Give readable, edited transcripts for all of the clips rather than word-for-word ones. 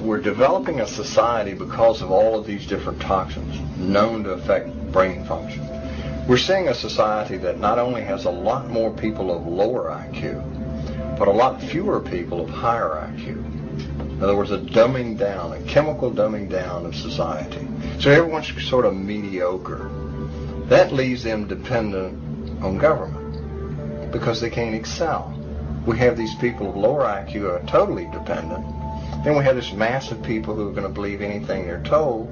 we're developing a society because of all of these different toxins known to affect brain function. We're seeing a society that not only has a lot more people of lower IQ, but a lot fewer people of higher IQ. In other words, a dumbing down, a chemical dumbing down of society. So everyone's sort of mediocre. That leaves them dependent on government because they can't excel. We have these people of lower IQ who are totally dependent. Then we have this mass of people who are going to believe anything they're told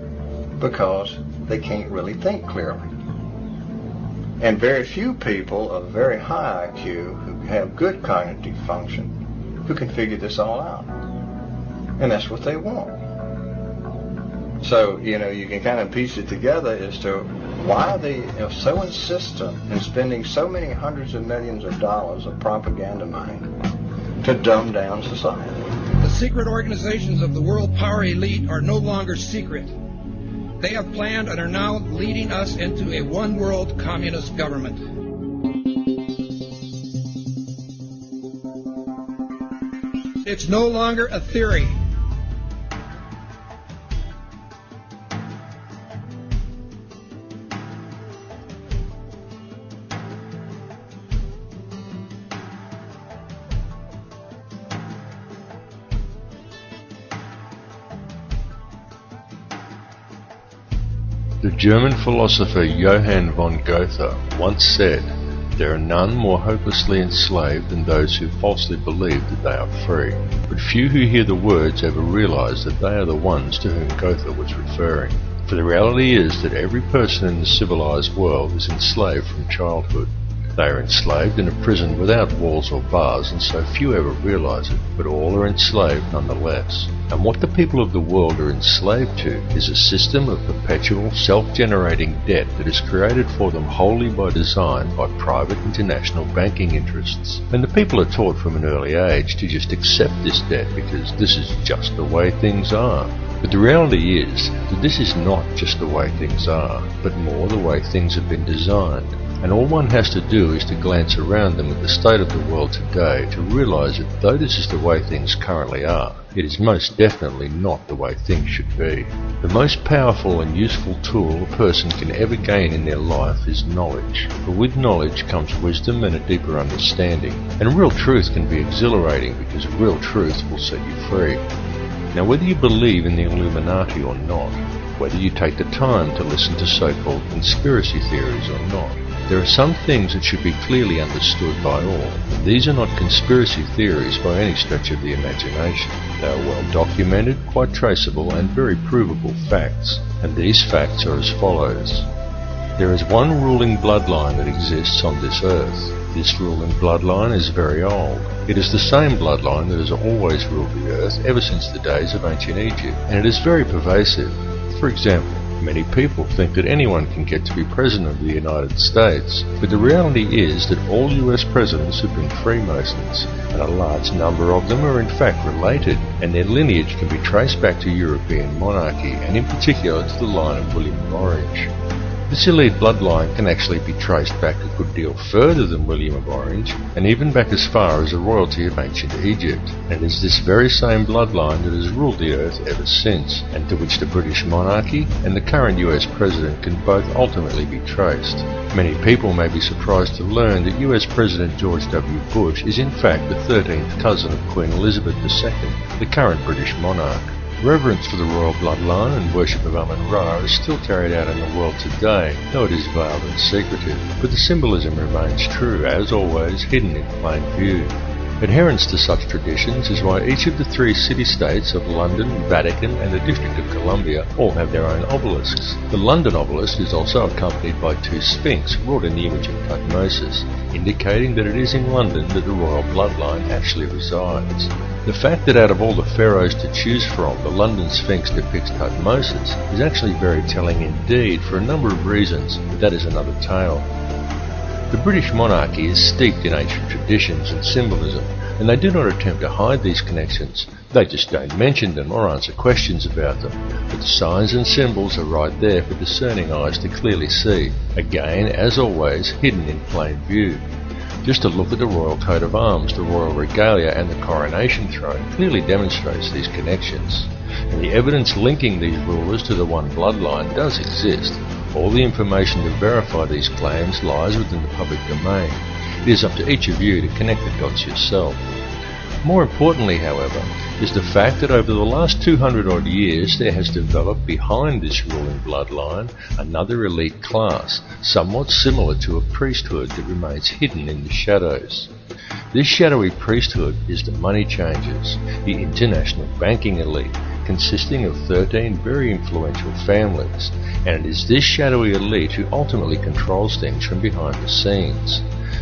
because they can't really think clearly. And very few people of very high IQ who have good cognitive function who can figure this all out. And that's what they want. So, you can kind of piece it together as to why they are so insistent in spending so many hundreds of millions of dollars of propaganda money to dumb down society. The secret organizations of the world power elite are no longer secret. They have planned and are now leading us into a one-world communist government. It's no longer a theory. The German philosopher Johann von Goethe once said, "There are none more hopelessly enslaved than those who falsely believe that they are free." But few who hear the words ever realize that they are the ones to whom Goethe was referring. For the reality is that every person in the civilized world is enslaved from childhood. They are enslaved in a prison without walls or bars, and so few ever realize it, but all are enslaved nonetheless. And what the people of the world are enslaved to is a system of perpetual self-generating debt that is created for them wholly by design by private international banking interests. And the people are taught from an early age to just accept this debt because this is just the way things are. But the reality is that this is not just the way things are, but more the way things have been designed. And all one has to do is to glance around them at the state of the world today to realize that though this is the way things currently are, it is most definitely not the way things should be. The most powerful and useful tool a person can ever gain in their life is knowledge. For with knowledge comes wisdom and a deeper understanding. And real truth can be exhilarating because real truth will set you free. Now whether you believe in the Illuminati or not, whether you take the time to listen to so-called conspiracy theories or not, there are some things that should be clearly understood by all. These are not conspiracy theories by any stretch of the imagination. They are well documented, quite traceable, and very provable facts. And these facts are as follows. There is one ruling bloodline that exists on this earth. This ruling bloodline is very old. It is the same bloodline that has always ruled the earth ever since the days of ancient Egypt, and it is very pervasive. For example, many people think that anyone can get to be President of the United States, but the reality is that all US presidents have been Freemasons, and a large number of them are in fact related, and their lineage can be traced back to European monarchy, and in particular to the line of William of Orange. This elite bloodline can actually be traced back a good deal further than William of Orange, and even back as far as the royalty of ancient Egypt, and it is this very same bloodline that has ruled the earth ever since, and to which the British monarchy and the current US president can both ultimately be traced. Many people may be surprised to learn that US President George W. Bush is in fact the 13th cousin of Queen Elizabeth II, the current British monarch. Reverence for the royal bloodline and worship of Amun-Ra is still carried out in the world today, though it is veiled and secretive, but the symbolism remains true, as always, hidden in plain view. Adherence to such traditions is why each of the three city-states of London, Vatican and the District of Columbia all have their own obelisks. The London obelisk is also accompanied by two sphinx wrought in the image of Tutmosis, indicating that it is in London that the royal bloodline actually resides. The fact that out of all the pharaohs to choose from, the London Sphinx depicts Tutmosis is actually very telling indeed for a number of reasons, but that is another tale. The British monarchy is steeped in ancient traditions and symbolism, and they do not attempt to hide these connections. They just don't mention them or answer questions about them. But the signs and symbols are right there for discerning eyes to clearly see, again, as always, hidden in plain view. Just to look at the royal coat of arms, the royal regalia and the coronation throne clearly demonstrates these connections. And the evidence linking these rulers to the one bloodline does exist. All the information to verify these claims lies within the public domain. It is up to each of you to connect the dots yourself. More importantly, however, is the fact that over the last 200 odd years there has developed behind this ruling bloodline another elite class, somewhat similar to a priesthood that remains hidden in the shadows. This shadowy priesthood is the money changers, the international banking elite, consisting of 13 very influential families, and it is this shadowy elite who ultimately controls things from behind the scenes.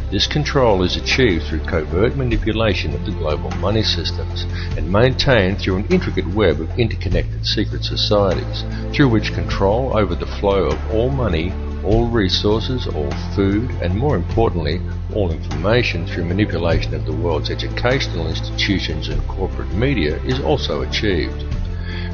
This control is achieved through covert manipulation of the global money systems and maintained through an intricate web of interconnected secret societies, through which control over the flow of all money, all resources, all food, and more importantly, all information through manipulation of the world's educational institutions and corporate media is also achieved.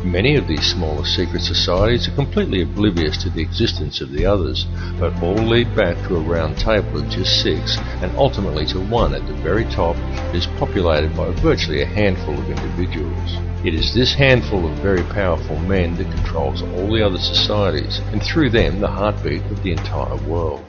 Many of these smaller secret societies are completely oblivious to the existence of the others, but all lead back to a round table of just 6 and ultimately to one at the very top that is populated by virtually a handful of individuals. It is this handful of very powerful men that controls all the other societies, and through them the heartbeat of the entire world.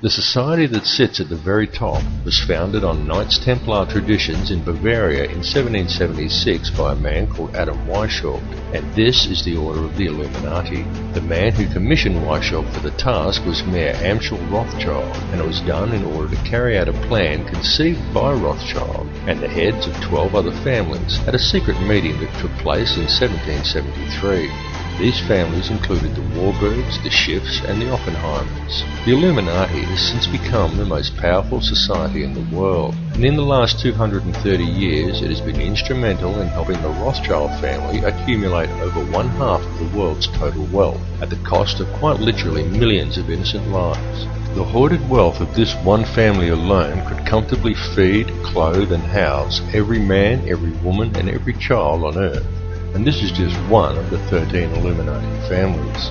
The society that sits at the very top was founded on Knights Templar traditions in Bavaria in 1776 by a man called Adam Weishaupt, and this is the Order of the Illuminati. The man who commissioned Weishaupt for the task was Mayor Amschel Rothschild, and it was done in order to carry out a plan conceived by Rothschild and the heads of 12 other families at a secret meeting that took place in 1773. These families included the Warburgs, the Schiffs, and the Oppenheimers. The Illuminati has since become the most powerful society in the world, and in the last 230 years it has been instrumental in helping the Rothschild family accumulate over 1/2 of the world's total wealth, at the cost of quite literally millions of innocent lives. The hoarded wealth of this one family alone could comfortably feed, clothe, and house every man, every woman, and every child on Earth. And this is just one of the 13 Illuminati families.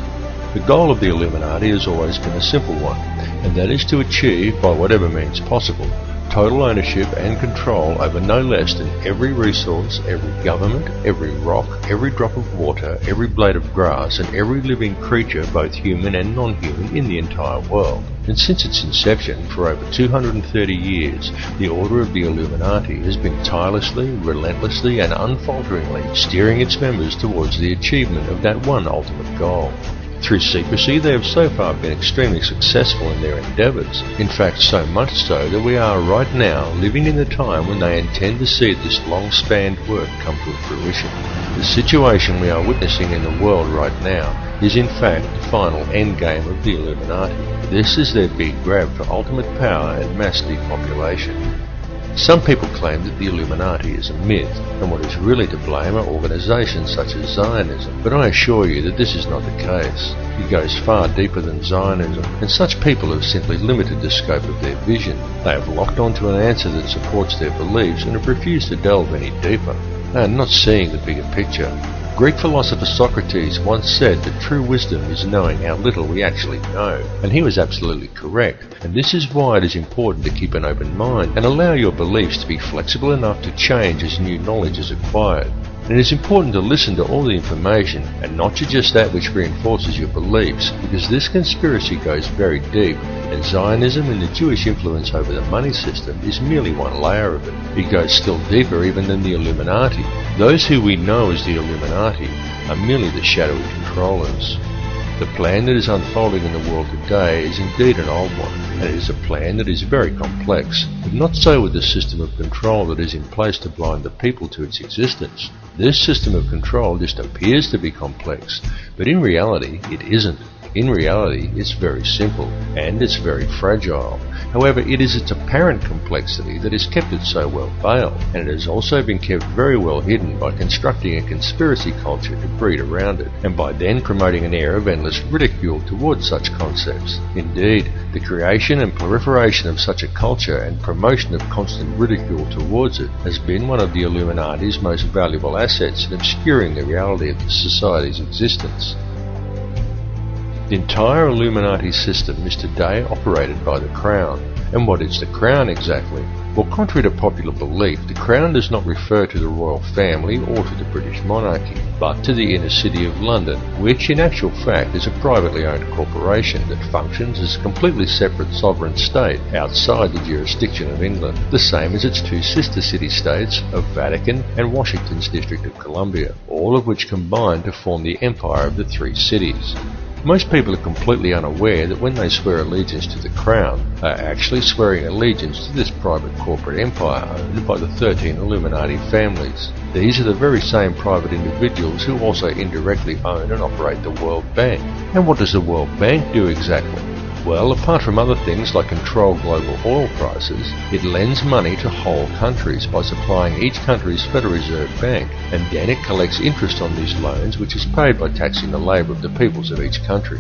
The goal of the Illuminati has always been a simple one, and that is to achieve, by whatever means possible, total ownership and control over no less than every resource, every government, every rock, every drop of water, every blade of grass, and every living creature, both human and non-human, in the entire world. And since its inception, for over 230 years, the Order of the Illuminati has been tirelessly, relentlessly, and unfalteringly steering its members towards the achievement of that one ultimate goal. Through secrecy, they have so far been extremely successful in their endeavours. In fact, so much so that we are right now living in the time when they intend to see this long-spanned work come to fruition. The situation we are witnessing in the world right now is in fact the final endgame of the Illuminati. This is their big grab for ultimate power and mass depopulation. Some people claim that the Illuminati is a myth, and what is really to blame are organisations such as Zionism, but I assure you that this is not the case. It goes far deeper than Zionism, and such people have simply limited the scope of their vision. They have locked onto an answer that supports their beliefs and have refused to delve any deeper. They are not seeing the bigger picture. Greek philosopher Socrates once said that true wisdom is knowing how little we actually know, and he was absolutely correct. And this is why it is important to keep an open mind and allow your beliefs to be flexible enough to change as new knowledge is acquired. And it is important to listen to all the information and not to just that which reinforces your beliefs, because this conspiracy goes very deep, and Zionism and the Jewish influence over the money system is merely one layer of it. It goes still deeper even than the Illuminati. Those who we know as the Illuminati are merely the shadowy controllers. The plan that is unfolding in the world today is indeed an old one, and it is a plan that is very complex, but not so with the system of control that is in place to blind the people to its existence. This system of control just appears to be complex, but in reality it isn't. In reality, it's very simple, and it's very fragile. However, it is its apparent complexity that has kept it so well veiled, and it has also been kept very well hidden by constructing a conspiracy culture to breed around it, and by then promoting an air of endless ridicule towards such concepts. Indeed, the creation and proliferation of such a culture and promotion of constant ridicule towards it has been one of the Illuminati's most valuable assets in obscuring the reality of the society's existence. The entire Illuminati system is today operated by the Crown, And what is the Crown exactly? Well, contrary to popular belief, the Crown does not refer to the royal family or to the British monarchy, but to the inner city of London, which in actual fact is a privately owned corporation that functions as a completely separate sovereign state outside the jurisdiction of England, the same as its two sister city-states of Vatican and Washington's District of Columbia, all of which combine to form the empire of the three cities. Most people are completely unaware that when they swear allegiance to the Crown, they are actually swearing allegiance to this private corporate empire owned by the 13 Illuminati families. These are the very same private individuals who also indirectly own and operate the World Bank. And what does the World Bank do exactly? Well, apart from other things like control global oil prices, it lends money to whole countries by supplying each country's Federal Reserve Bank, and then it collects interest on these loans, which is paid by taxing the labour of the peoples of each country.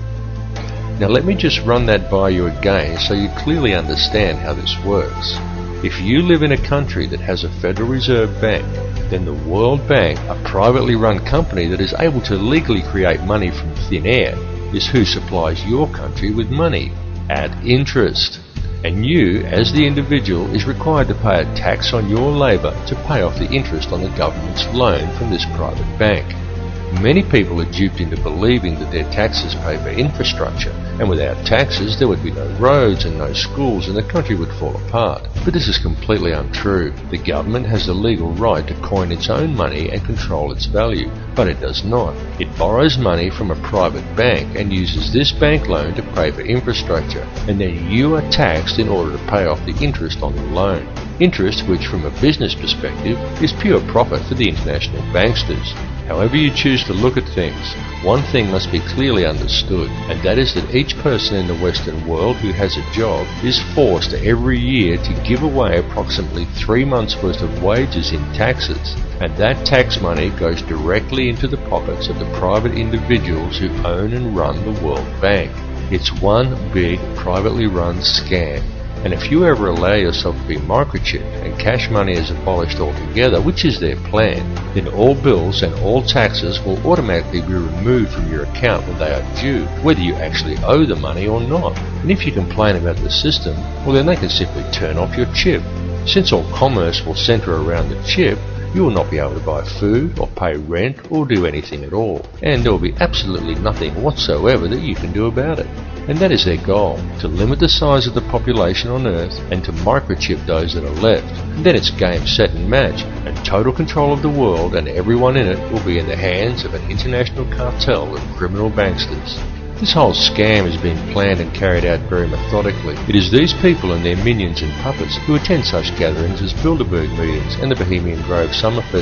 Now let me just run that by you again so you clearly understand how this works. If you live in a country that has a Federal Reserve Bank, then the World Bank, a privately run company that is able to legally create money from thin air, is who supplies your country with money at interest. And you, as the individual, is required to pay a tax on your labour to pay off the interest on the government's loan from this private bank. Many people are duped into believing that their taxes pay for infrastructure, and without taxes there would be no roads and no schools and the country would fall apart. But this is completely untrue. The government has the legal right to coin its own money and control its value, but it does not. It borrows money from a private bank and uses this bank loan to pay for infrastructure, and then you are taxed in order to pay off the interest on the loan. Interest which, from a business perspective, is pure profit for the international banksters. However you choose to look at things, one thing must be clearly understood, and that is that each person in the Western world who has a job is forced every year to give away approximately 3 months' worth of wages in taxes, and that tax money goes directly into the pockets of the private individuals who own and run the World Bank. It's one big privately run scam. And if you ever allow yourself to be microchipped and cash money is abolished altogether, which is their plan, then all bills and all taxes will automatically be removed from your account when they are due, whether you actually owe the money or not. And if you complain about the system, well then they can simply turn off your chip. Since all commerce will centre around the chip, you will not be able to buy food or pay rent or do anything at all, and there will be absolutely nothing whatsoever that you can do about it. And that is their goal, to limit the size of the population on Earth and to microchip those that are left. And then it's game, set and match, and total control of the world and everyone in it will be in the hands of an international cartel of criminal banksters. This whole scam has been planned and carried out very methodically. It is these people and their minions and puppets who attend such gatherings as Bilderberg meetings and the Bohemian Grove Summer Festival.